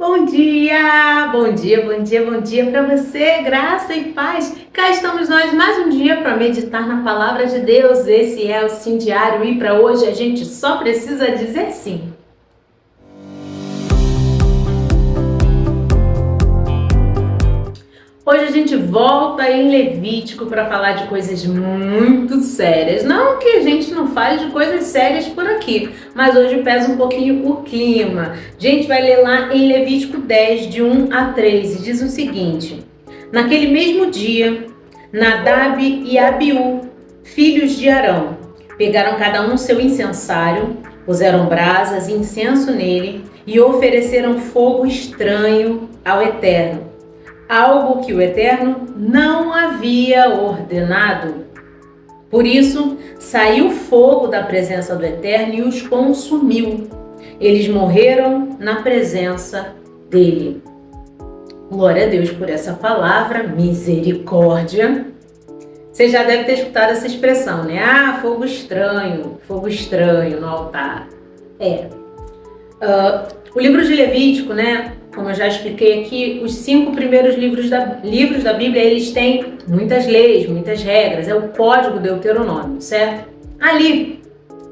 Bom dia, bom dia, bom dia, bom dia para você, graça e paz. Cá estamos nós mais um dia para meditar na palavra de Deus. Esse é o Sim Diário e para hoje a gente só precisa dizer sim. Hoje a gente volta em Levítico para falar de coisas muito sérias. Não que a gente não fale de coisas sérias por aqui, mas hoje pesa um pouquinho o clima. A gente vai ler lá em Levítico 10, de 1 a 3, e diz o seguinte: Naquele mesmo dia, Nadab e Abiú, filhos de Arão, pegaram cada um seu incensário, puseram brasas e incenso nele e ofereceram fogo estranho ao Eterno, algo que o Eterno não havia ordenado. Por isso, saiu fogo da presença do Eterno e os consumiu. Eles morreram na presença dele. Glória a Deus por essa palavra, misericórdia. Você já deve ter escutado essa expressão, né? Ah, fogo estranho no altar. O livro de Levítico, né? Como eu já expliquei aqui, os 5 primeiros livros da Bíblia, eles têm muitas leis, muitas regras, é o código Deuteronômio, certo? Ali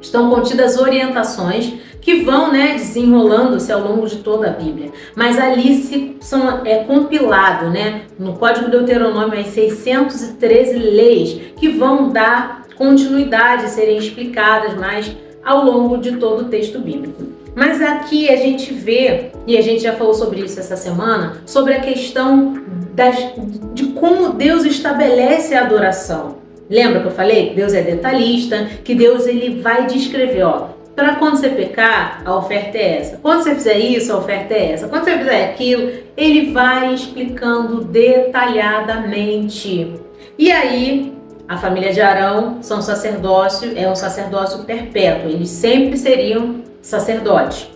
estão contidas orientações que vão, desenrolando-se ao longo de toda a Bíblia. Mas ali é compilado, no código Deuteronômio, as 613 leis que vão dar continuidade, serem explicadas mais ao longo de todo o texto bíblico. Mas aqui a gente vê, e a gente já falou sobre isso essa semana, sobre a questão de como Deus estabelece a adoração. Lembra que eu falei que Deus é detalhista, que Deus ele vai descrever, para quando você pecar, a oferta é essa. Quando você fizer isso, a oferta é essa. Quando você fizer aquilo, ele vai explicando detalhadamente. E aí, a família de Arão é um sacerdócio perpétuo. Eles sempre seriam sacerdotes.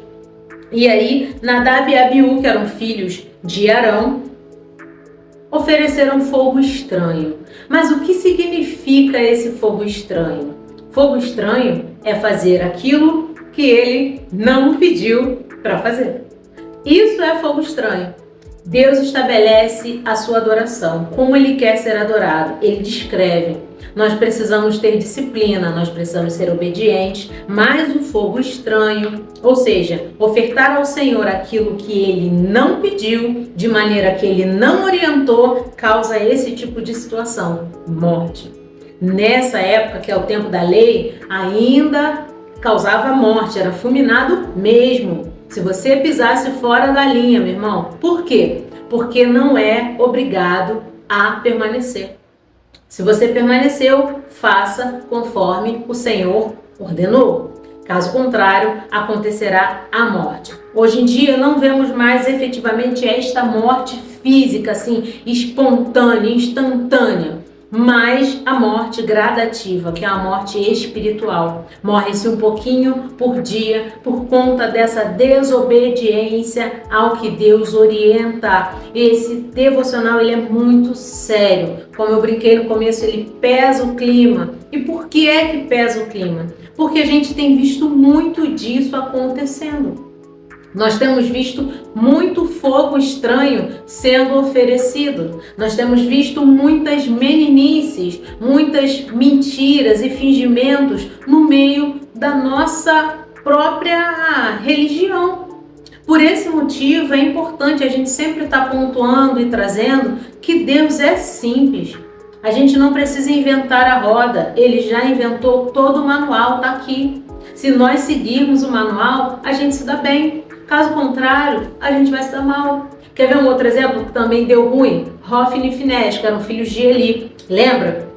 E aí, Nadab e Abiú, que eram filhos de Arão, ofereceram fogo estranho. Mas o que significa esse fogo estranho? Fogo estranho é fazer aquilo que ele não pediu para fazer. Isso é fogo estranho. Deus estabelece a sua adoração, como ele quer ser adorado, ele descreve. Nós precisamos ter disciplina, nós precisamos ser obedientes, mas o fogo estranho, ou seja, ofertar ao Senhor aquilo que ele não pediu, de maneira que ele não orientou, causa esse tipo de situação, morte. Nessa época, que é o tempo da lei, ainda causava morte, era fulminado mesmo. Se você pisasse fora da linha, meu irmão. Por quê? Porque não é obrigado a permanecer. Se você permaneceu, faça conforme o Senhor ordenou. Caso contrário, acontecerá a morte. Hoje em dia não vemos mais efetivamente esta morte física, assim, espontânea, instantânea, mas a morte gradativa, que é a morte espiritual. Morre-se um pouquinho por dia por conta dessa desobediência ao que Deus orienta. Esse devocional ele é muito sério. Como eu brinquei no começo, ele pesa o clima. E por que é que pesa o clima? Porque a gente tem visto muito disso acontecendo. Nós temos visto muito fogo estranho sendo oferecido. Nós temos visto muitas meninices, muitas mentiras e fingimentos no meio da nossa própria religião. Por esse motivo é importante a gente sempre estar pontuando e trazendo que Deus é simples. A gente não precisa inventar a roda, ele já inventou todo o manual, está aqui. Se nós seguirmos o manual, a gente se dá bem. Caso contrário, a gente vai se dar mal. Quer ver um outro exemplo que também deu ruim? Hofni e Finés, que eram filhos de Eli. Lembra?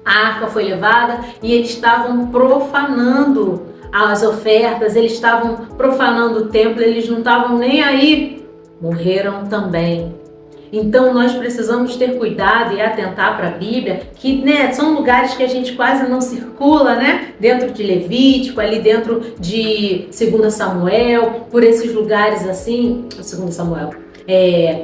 A arca foi levada e eles estavam profanando as ofertas, eles estavam profanando o templo, eles não estavam nem aí. Morreram também. Então nós precisamos ter cuidado e atentar para a Bíblia, que são lugares que a gente quase não circula, dentro de Levítico, ali dentro de 2 Samuel, por esses lugares assim, 2 Samuel,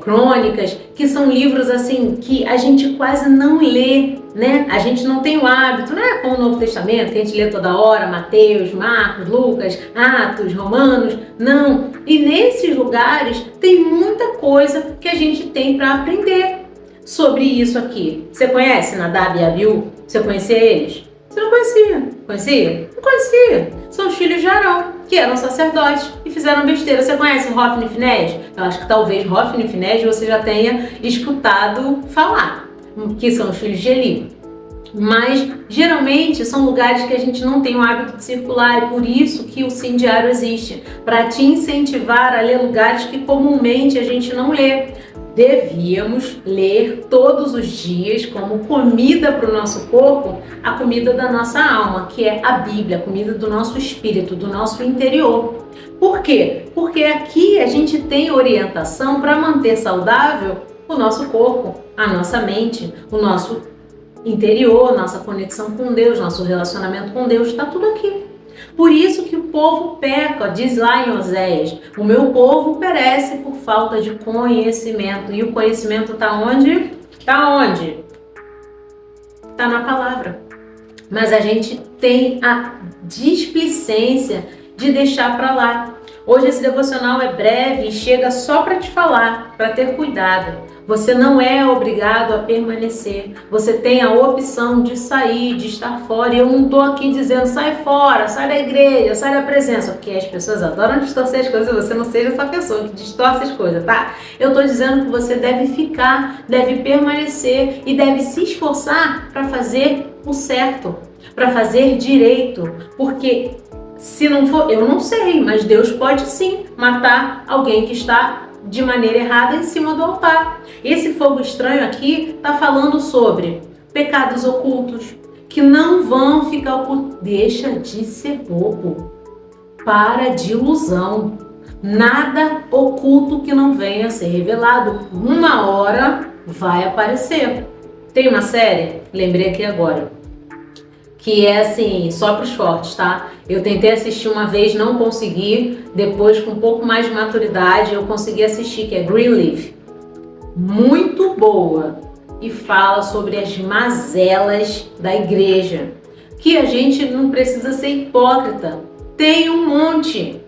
Crônicas, que são livros assim que a gente quase não lê, né? A gente não tem o hábito, não é como o Novo Testamento, que a gente lê toda hora, Mateus, Marcos, Lucas, Atos, Romanos, não. E nesses lugares tem muita coisa que a gente tem para aprender sobre isso aqui. Você conhece Nadab e Abiú? Você conhecia eles? Você não conhecia? Conhecia? Não conhecia. São os filhos de Arão, que eram sacerdotes e fizeram besteira. Você conhece Hofni e Finés? Eu acho que talvez Hofni e Finés você já tenha escutado falar, que são os filhos de Eli. Mas geralmente são lugares que a gente não tem o hábito de circular, e por isso que o Sim Diário existe, para te incentivar a ler lugares que comumente a gente não lê. Devíamos ler todos os dias como comida para o nosso corpo, a comida da nossa alma, que é a Bíblia, a comida do nosso espírito, do nosso interior. Por quê? Porque aqui a gente tem orientação para manter saudável o nosso corpo, a nossa mente, o nosso interior, nossa conexão com Deus, nosso relacionamento com Deus, está tudo aqui. Por isso que o povo peca, diz lá em Oséias, o meu povo perece por falta de conhecimento. E o conhecimento está onde? Está onde? Está na palavra. Mas a gente tem a displicência de deixar para lá. Hoje esse devocional é breve e chega só para te falar, para ter cuidado. Você não é obrigado a permanecer. Você tem a opção de sair, de estar fora. E eu não estou aqui dizendo, sai fora, sai da igreja, sai da presença. Porque as pessoas adoram distorcer as coisas e você não seja essa pessoa que distorce as coisas, tá? Eu estou dizendo que você deve ficar, deve permanecer e deve se esforçar para fazer o certo, para fazer direito. Porque se não for, eu não sei, mas Deus pode sim matar alguém que está de maneira errada em cima do altar. Esse fogo estranho aqui está falando sobre pecados ocultos, que não vão ficar ocultos. Deixa de ser bobo. Para de ilusão. Nada oculto que não venha a ser revelado. Uma hora vai aparecer. Tem uma série, lembrei aqui agora, que é assim, só para os fortes, tá? Eu tentei assistir uma vez, não consegui. Depois, com um pouco mais de maturidade, eu consegui assistir, que é Greenleaf. Muito boa. E fala sobre as mazelas da igreja. Que a gente não precisa ser hipócrita. Tem um monte.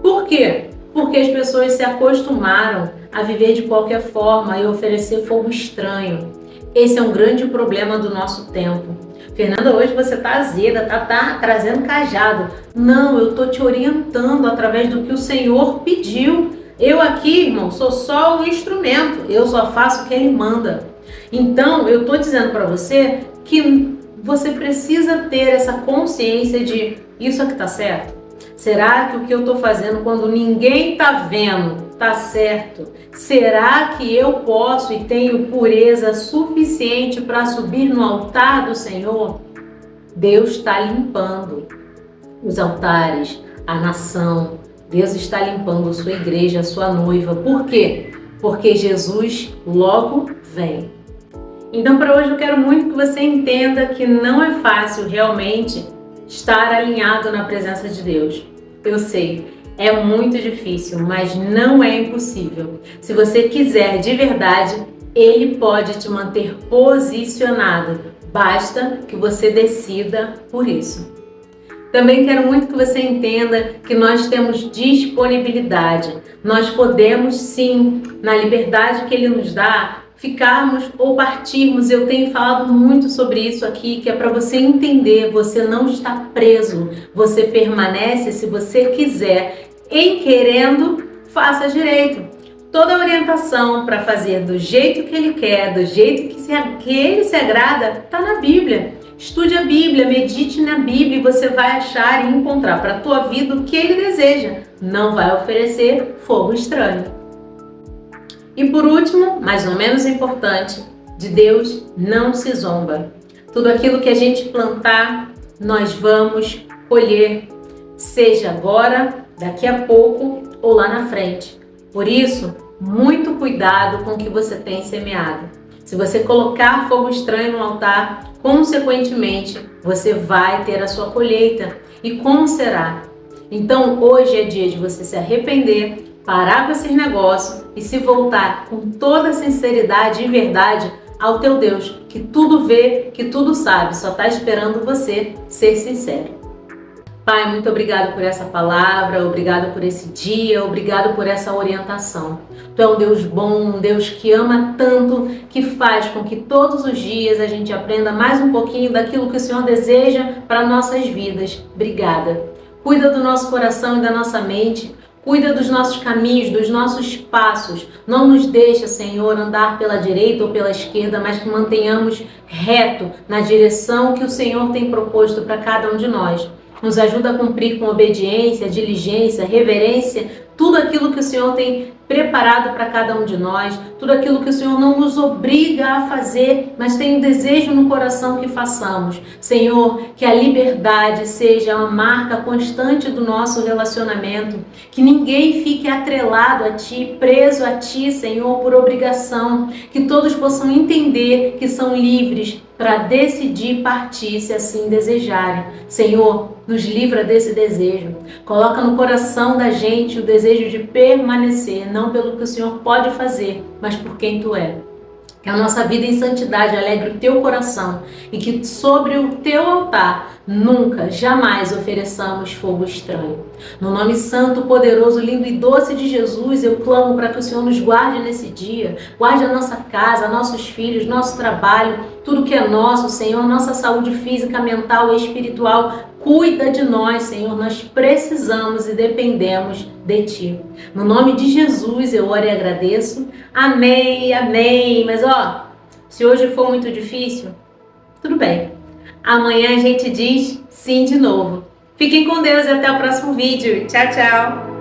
Por quê? Porque as pessoas se acostumaram a viver de qualquer forma e oferecer fogo estranho. Esse é um grande problema do nosso tempo. Fernanda, hoje você tá azeda, tá trazendo cajado. Não, eu tô te orientando através do que o Senhor pediu. Eu aqui, irmão, sou só um instrumento. Eu só faço o que Ele manda. Então, eu tô dizendo para você que você precisa ter essa consciência de isso aqui tá certo? Será que o que eu tô fazendo quando ninguém tá vendo tá certo? Será que eu posso e tenho pureza suficiente para subir no altar do Senhor? Deus está limpando os altares, a nação. Deus está limpando a sua igreja, a sua noiva. Por quê? Porque Jesus logo vem. Então, para hoje eu quero muito que você entenda que não é fácil realmente estar alinhado na presença de Deus. Eu sei, é muito difícil, mas não é impossível. Se você quiser de verdade, Ele pode te manter posicionado. Basta que você decida por isso. Também quero muito que você entenda que nós temos disponibilidade. Nós podemos sim, na liberdade que Ele nos dá, ficarmos ou partirmos. Eu tenho falado muito sobre isso aqui, que é para você entender, você não está preso, você permanece se você quiser. Em querendo, faça direito. Toda orientação para fazer do jeito que Ele quer, do jeito que Ele se agrada, está na Bíblia. Estude a Bíblia, medite na Bíblia e você vai achar e encontrar para a tua vida o que Ele deseja. Não vai oferecer fogo estranho. E por último, mas não menos importante, de Deus não se zomba. Tudo aquilo que a gente plantar, nós vamos colher, seja agora, daqui a pouco ou lá na frente. Por isso, muito cuidado com o que você tem semeado. Se você colocar fogo estranho no altar, consequentemente, você vai ter a sua colheita. E como será? Então, hoje é dia de você se arrepender, parar com esses negócios e se voltar com toda sinceridade e verdade ao teu Deus, que tudo vê, que tudo sabe, só está esperando você ser sincero. Pai, muito obrigado por essa palavra, obrigado por esse dia, obrigado por essa orientação. Tu é um Deus bom, um Deus que ama tanto, que faz com que todos os dias a gente aprenda mais um pouquinho daquilo que o Senhor deseja para nossas vidas. Obrigada. Cuida do nosso coração e da nossa mente, cuida dos nossos caminhos, dos nossos passos. Não nos deixa, Senhor, andar pela direita ou pela esquerda, mas que mantenhamos reto na direção que o Senhor tem proposto para cada um de nós. Nos ajuda a cumprir com obediência, diligência, reverência, tudo aquilo que o Senhor tem preparado para cada um de nós, tudo aquilo que o Senhor não nos obriga a fazer, mas tem um desejo no coração que façamos. Senhor, que a liberdade seja uma marca constante do nosso relacionamento, que ninguém fique atrelado a Ti, preso a Ti, Senhor, por obrigação, que todos possam entender que são livres para decidir partir se assim desejarem. Senhor, nos livra desse desejo. Coloca no coração da gente o desejo de permanecer, não pelo que o Senhor pode fazer, mas por quem Tu é. Que a nossa vida em santidade alegre o Teu coração e que sobre o Teu altar nunca, jamais ofereçamos fogo estranho. No nome santo, poderoso, lindo e doce de Jesus, eu clamo para que o Senhor nos guarde nesse dia, guarde a nossa casa, nossos filhos, nosso trabalho, tudo que é nosso, Senhor, nossa saúde física, mental e espiritual. Cuida de nós, Senhor, nós precisamos e dependemos de Ti. No nome de Jesus eu oro e agradeço. Amém, amém. Mas se hoje for muito difícil, tudo bem. Amanhã a gente diz sim de novo. Fiquem com Deus e até o próximo vídeo. Tchau, tchau.